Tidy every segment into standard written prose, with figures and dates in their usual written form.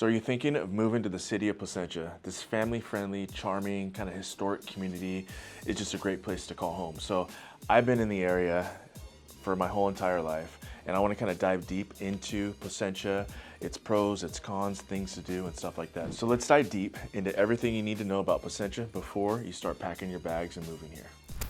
So are you thinking of moving to the city of Placentia? This family-friendly, charming, kind of historic community is just a great place to call home. So I've been in the area for my whole entire life, and I want to kind of dive deep into Placentia, its pros, its cons, things to do, and stuff like that. So let's dive deep into everything you need to know about Placentia before you start packing your bags and moving here.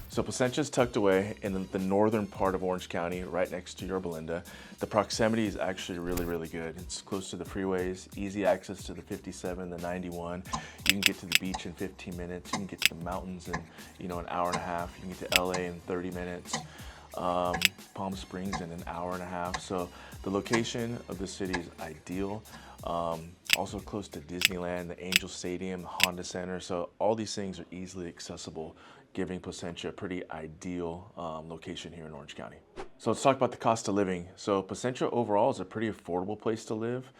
So Placentia is tucked away in the northern part of Orange County, right next to Yorba Linda. The proximity is actually really good. It's close to the freeways, easy access to the 57, the 91. You can get to the beach in 15 minutes. You can get to the mountains in an hour and a half. You can get to LA in 30 minutes. Palm Springs in an hour and a half. So the location of the city is ideal. Also close to Disneyland, the Angel Stadium, the Honda Center. So all these things are easily accessible, giving Placentia a pretty ideal location here in Orange County. So let's talk about the cost of living. So Placentia overall is a pretty affordable place to live.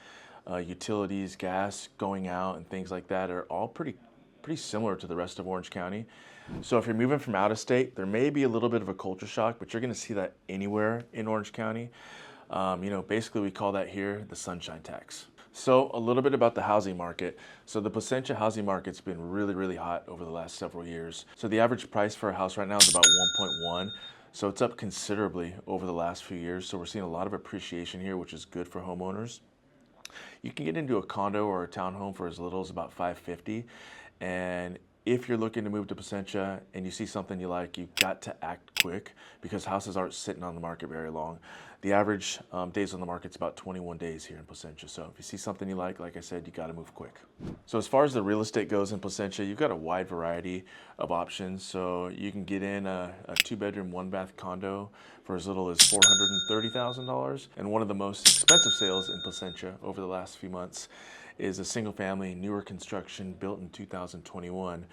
Utilities, gas, going out, and things like that are all pretty similar to the rest of Orange County. So if you're moving from out of state, there may be a little bit of a culture shock, but you're gonna see that anywhere in Orange County. Basically we call that here the sunshine tax. So a little bit about the housing market. So the Placentia housing market's been really hot over the last several years. So the average price for a house right now is about 1.1. So it's up considerably over the last few years. So we're seeing a lot of appreciation here, which is good for homeowners. You can get into a condo or a townhome for as little as about $550. And if you're looking to move to Placentia and you see something you like, you've got to act quick because houses aren't sitting on the market very long. The average days on the market is about 21 days here in Placentia. So if you see something you like I said, you got to move quick. So as far as the real estate goes in Placentia, you've got a wide variety of options. So you can get in a 2-bedroom, 1-bath condo for as little as $430,000. And one of the most expensive sales in Placentia over the last few months is a single family, newer construction built in 2021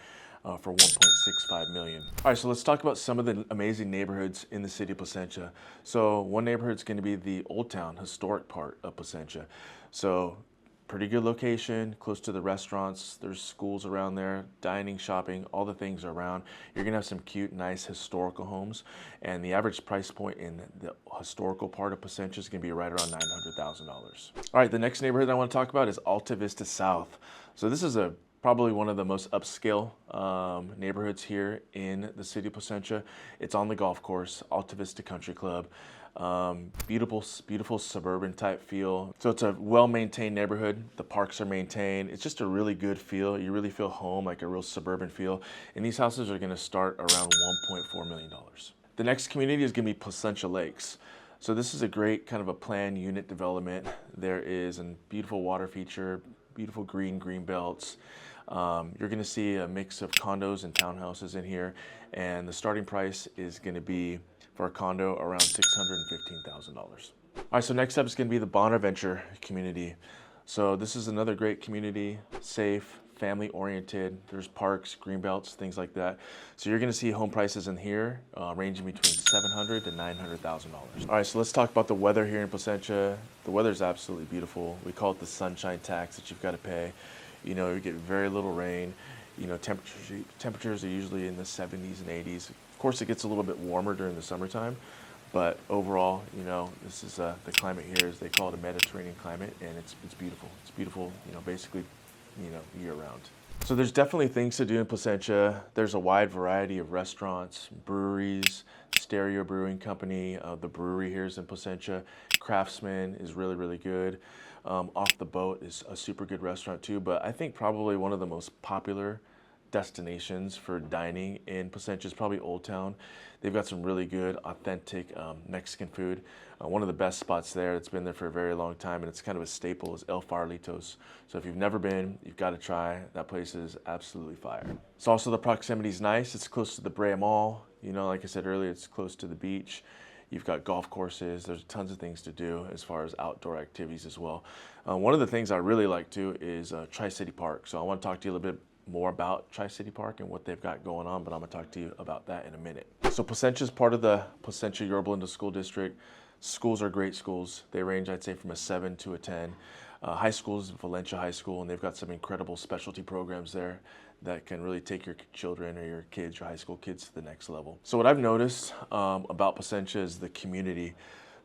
for $1.65 million. All right, so let's talk about some of the amazing neighborhoods in the city of Placentia. So one neighborhood is going to be the Old Town, historic part of Placentia. So pretty good location, close to the restaurants. There's schools around there, dining, shopping, all the things are around. You're gonna have some cute, nice historical homes. And the average price point in the historical part of Placentia is gonna be right around $900,000. All right, the next neighborhood I wanna talk about is Alta Vista South. So this is probably one of the most upscale neighborhoods here in the city of Placentia. It's on the golf course, Alta Vista Country Club. Beautiful suburban type feel. So it's a well-maintained neighborhood. The parks are maintained. It's just a really good feel. You really feel home, like a real suburban feel. And these houses are gonna start around $1.4 million. The next community is gonna be Placentia Lakes. So this is a great kind of a planned unit development. There is a beautiful water feature, beautiful green belts. You're gonna see a mix of condos and townhouses in here. And the starting price is gonna be for a condo around $615,000. All right, so next up is gonna be the Bonaventure community. So this is another great community, safe, family oriented. There's parks, greenbelts, things like that. So you're gonna see home prices in here ranging between $700,000 to $900,000. All right, so let's talk about the weather here in Placentia. The weather's absolutely beautiful. We call it the sunshine tax that you've gotta pay. You get very little rain. Temperatures are usually in the 70s and 80s. Of course, it gets a little bit warmer during the summertime, but overall, this is the climate here is they call it a Mediterranean climate, and it's beautiful. It's beautiful, basically, year round. So there's definitely things to do in Placentia. There's a wide variety of restaurants, breweries, Stereo Brewing Company. The brewery here is in Placentia. Craftsman is really good. Off the Boat is a super good restaurant too, but I think probably one of the most popular destinations for dining in Placentia is probably Old Town. They've got some really good, authentic Mexican food. One of the best spots there that's been there for a very long time, and it's kind of a staple, is El Farlitos. So if you've never been, you've got to try. That place is absolutely fire. So also the proximity is nice. It's close to the Brea Mall. Like I said earlier, it's close to the beach. You've got golf courses. There's tons of things to do as far as outdoor activities as well. One of the things I really like too is Tri-City Park. So I want to talk to you a little bit more about Tri-City Park and what they've got going on, but I'm gonna talk to you about that in a minute. So Placentia is part of the Placentia Yorba Linda School District. Schools are great schools. They range, I'd say, from a 7 to a 10. High school is Valencia High School, and they've got some incredible specialty programs there that can really take your children or your kids, your high school kids, to the next level. So what I've noticed about Placentia is the community.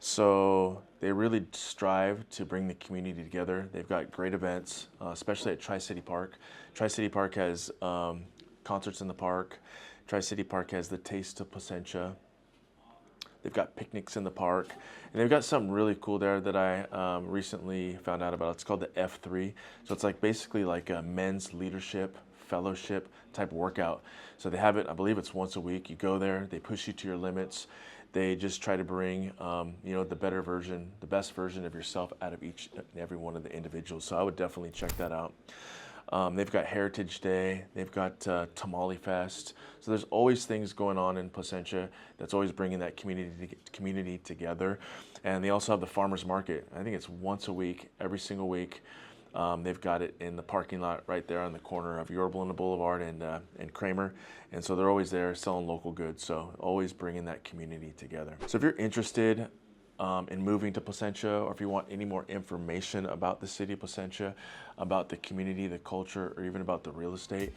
So they really strive to bring the community together. They've got great events, especially at Tri-City Park. Tri-City Park has concerts in the park. Tri-City Park has the Taste of Placentia. They've got picnics in the park, and they've got something really cool there that I recently found out about. It's called the F3. So it's like basically like a men's leadership fellowship type workout. So they have it, I believe it's once a week. You go there, they push you to your limits. They just try to bring, the better version, the best version of yourself out of each and every one of the individuals. So I would definitely check that out. They've got Heritage Day, they've got Tamale Fest. So there's always things going on in Placentia that's always bringing that community together. And they also have the farmers market. I think it's once a week, every single week. They've got it in the parking lot right there on the corner of Yorba Linda Boulevard and Kramer. And so they're always there selling local goods. So always bringing that community together. So if you're interested in moving to Placentia, or if you want any more information about the city of Placentia, about the community, the culture, or even about the real estate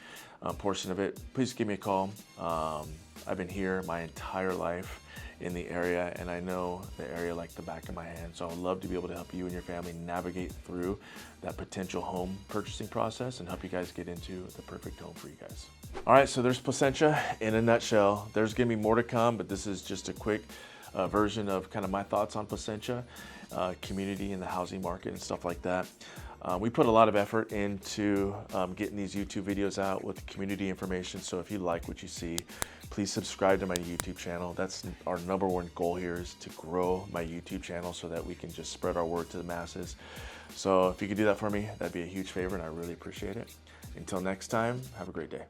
portion of it, please give me a call. I've been here my entire life in the area, and I know the area like the back of my hand. So I would love to be able to help you and your family navigate through that potential home purchasing process and help you guys get into the perfect home for you guys. All right, so there's Placentia in a nutshell. There's gonna be more to come, but this is just a quick version of kind of my thoughts on Placentia, community and the housing market and stuff like that. We put a lot of effort into getting these YouTube videos out with community information. So if you like what you see, please subscribe to my YouTube channel. That's our #1 goal here, is to grow my YouTube channel so that we can just spread our word to the masses. So if you could do that for me, that'd be a huge favor, and I really appreciate it. Until next time, have a great day.